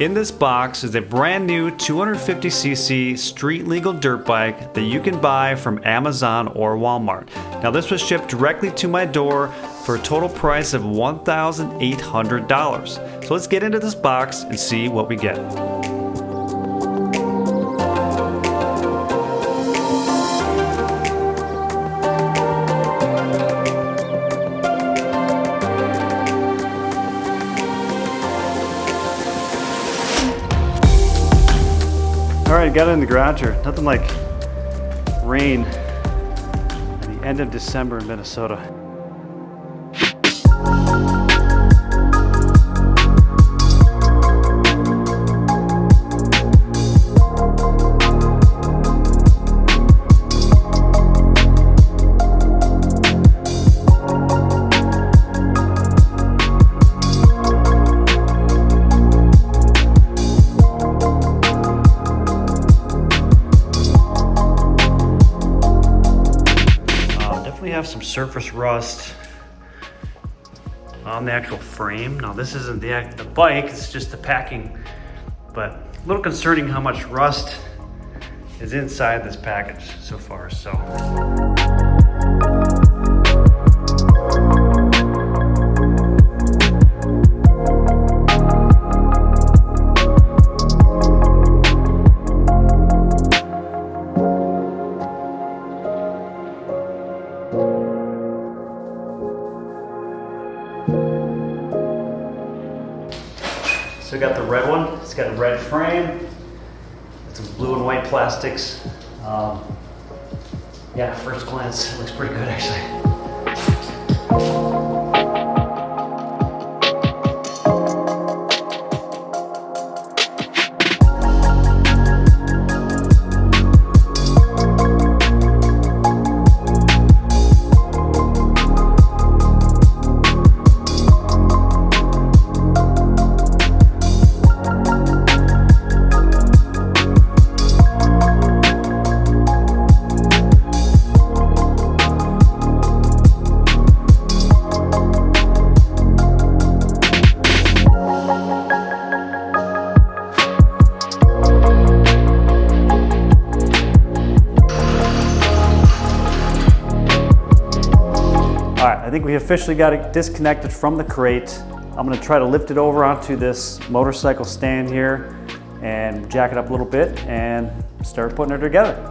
In this box is a brand new 250cc street legal dirt bike that you can buy from Amazon or Walmart. Now this was shipped directly to my door for a total price of $1,800. So let's get into this box and see what we get. Alright, got it in the garage here. Nothing like rain at the end of December in Minnesota. Have some surface rust on the actual frame. Now this isn't the bike, it's just the packing, but a little concerning how much rust is inside this package so far. So we got the red one. It's got a red frame, some blue and white plastics. Yeah, first glance, it looks pretty good actually. I think we officially got it disconnected from the crate. I'm gonna try to lift it over onto this motorcycle stand here and jack it up a little bit and start putting it together.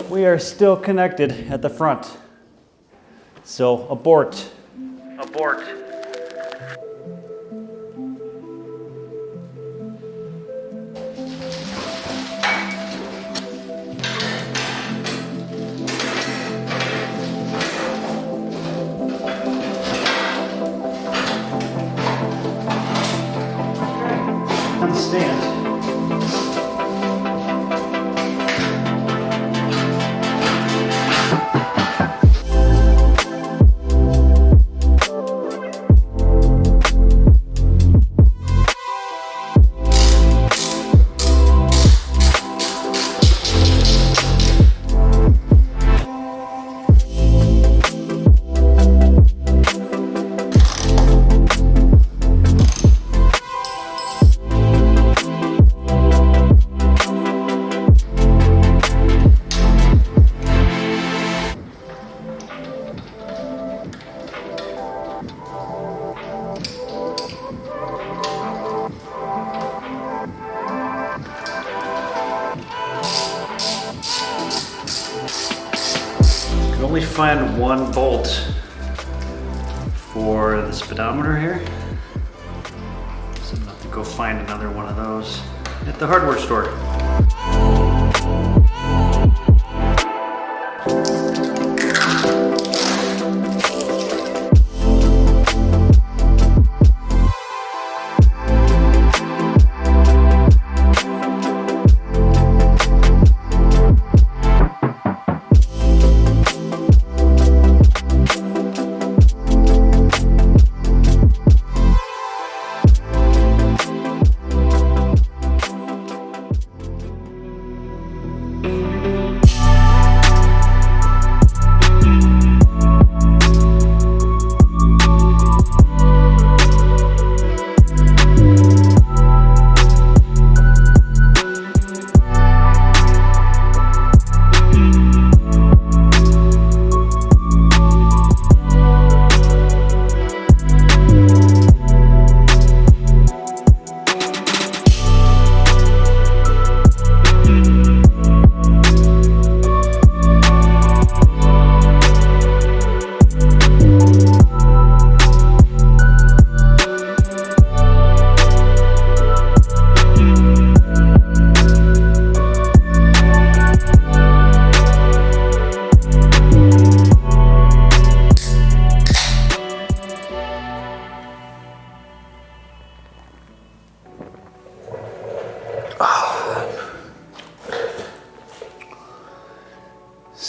We are still connected at the front. So abort. Abort. On the stand. Only find one bolt for the speedometer here, so I'm gonna have to go find another one of those at the hardware store.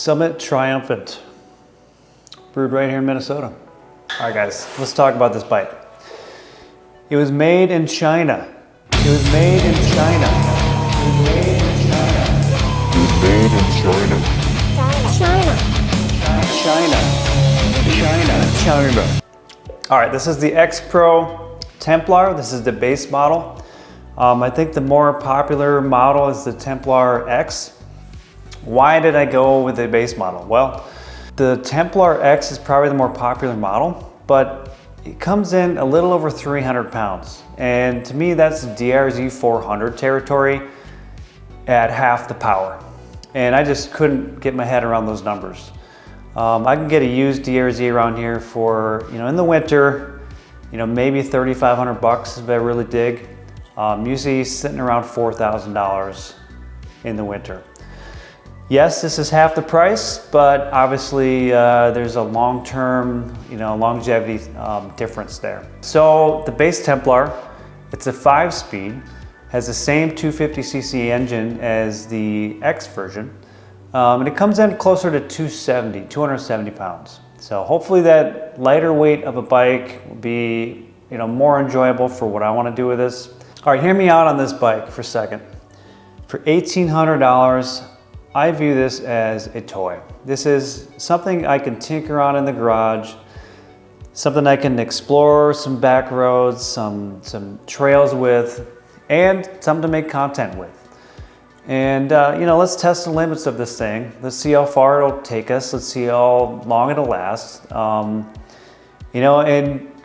Summit Triumphant, brewed right here in Minnesota. All right, guys, let's talk about this bike. It was made in China. It was made in China. It was made in China. It was made in China. China. All right, this is the XPRO Templar. This is the base model. I think the more popular model is the Templar X. Why did I go with the base model? Well, the Templar X is probably the more popular model, but it comes in a little over 300 pounds. And to me, that's DRZ 400 territory at half the power. And I just couldn't get my head around those numbers. I can get a used DRZ around here for, in the winter, maybe 3,500 bucks if I really dig. Usually sitting around $4,000 in the winter. Yes, this is half the price, but obviously there's a long-term, longevity difference there. So the base Templar, it's a 5-speed, has the same 250cc engine as the X version, and it comes in closer to 270 pounds. So hopefully that lighter weight of a bike will be, more enjoyable for what I want to do with this. All right, hear me out on this bike for a second. For $1,800, I view this as a toy. This is something I can tinker on in the garage, something I can explore some back roads, some trails with, and something to make content with. And let's test the limits of this thing. Let's see how far it'll take us. Let's see how long it'll last. And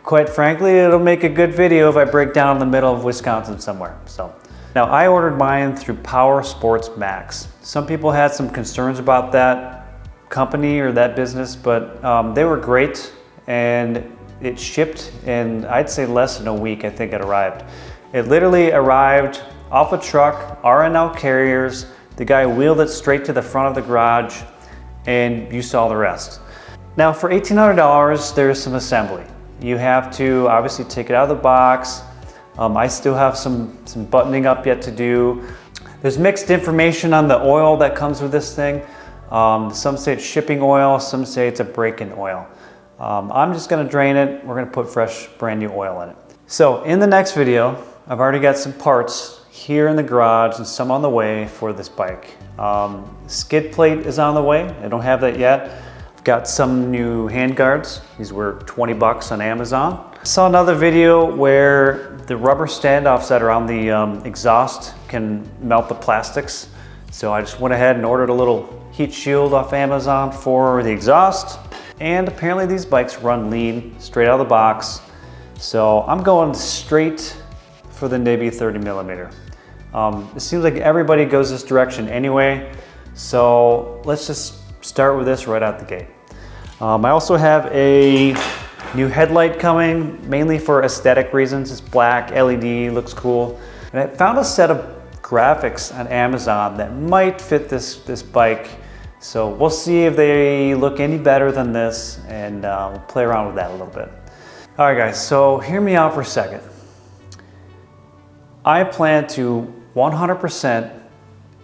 quite frankly, it'll make a good video if I break down in the middle of Wisconsin somewhere. So. Now, I ordered mine through Power Sports Max. Some people had some concerns about that company or that business, but they were great, and it shipped in, I'd say, less than a week. I think it arrived. It literally arrived off a truck, R&L carriers. The guy wheeled it straight to the front of the garage, and you saw the rest. Now, for $1,800, there's some assembly. You have to obviously take it out of the box. I still have some buttoning up yet to do. There's mixed information on the oil that comes with this thing. Some say it's shipping oil, some say it's a break-in oil. I'm just gonna drain it. We're gonna put fresh, brand new oil in it. So in the next video, I've already got some parts here in the garage and some on the way for this bike. Skid plate is on the way. I don't have that yet. I've got some new hand guards. These were 20 bucks on Amazon. I saw another video where the rubber standoffs that are on the exhaust can melt the plastics. So I just went ahead and ordered a little heat shield off Amazon for the exhaust. And apparently these bikes run lean, straight out of the box. So I'm going straight for the Nibby 30mm. It seems like everybody goes this direction anyway. So let's just start with this right out the gate. I also have a new headlight coming, mainly for aesthetic reasons. It's black, LED, looks cool. And I found a set of graphics on Amazon that might fit this bike. So we'll see if they look any better than this, and we'll play around with that a little bit. All right, guys, so hear me out for a second. I plan to 100%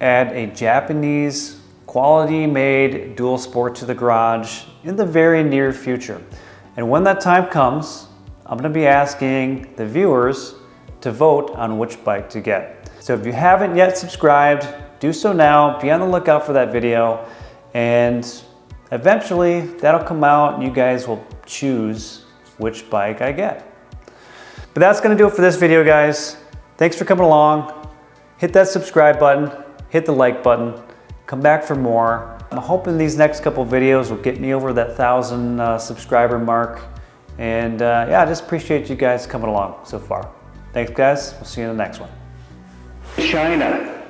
add a Japanese quality-made dual sport to the garage in the very near future. And when that time comes, I'm gonna be asking the viewers to vote on which bike to get. So if you haven't yet subscribed, do so now, be on the lookout for that video, and eventually that'll come out and you guys will choose which bike I get. But that's gonna do it for this video, guys. Thanks for coming along. Hit that subscribe button, hit the like button, come back for more. I'm hoping these next couple videos will get me over that 1,000 subscriber mark. And yeah, I just appreciate you guys coming along so far. Thanks, guys. We'll see you in the next one. China.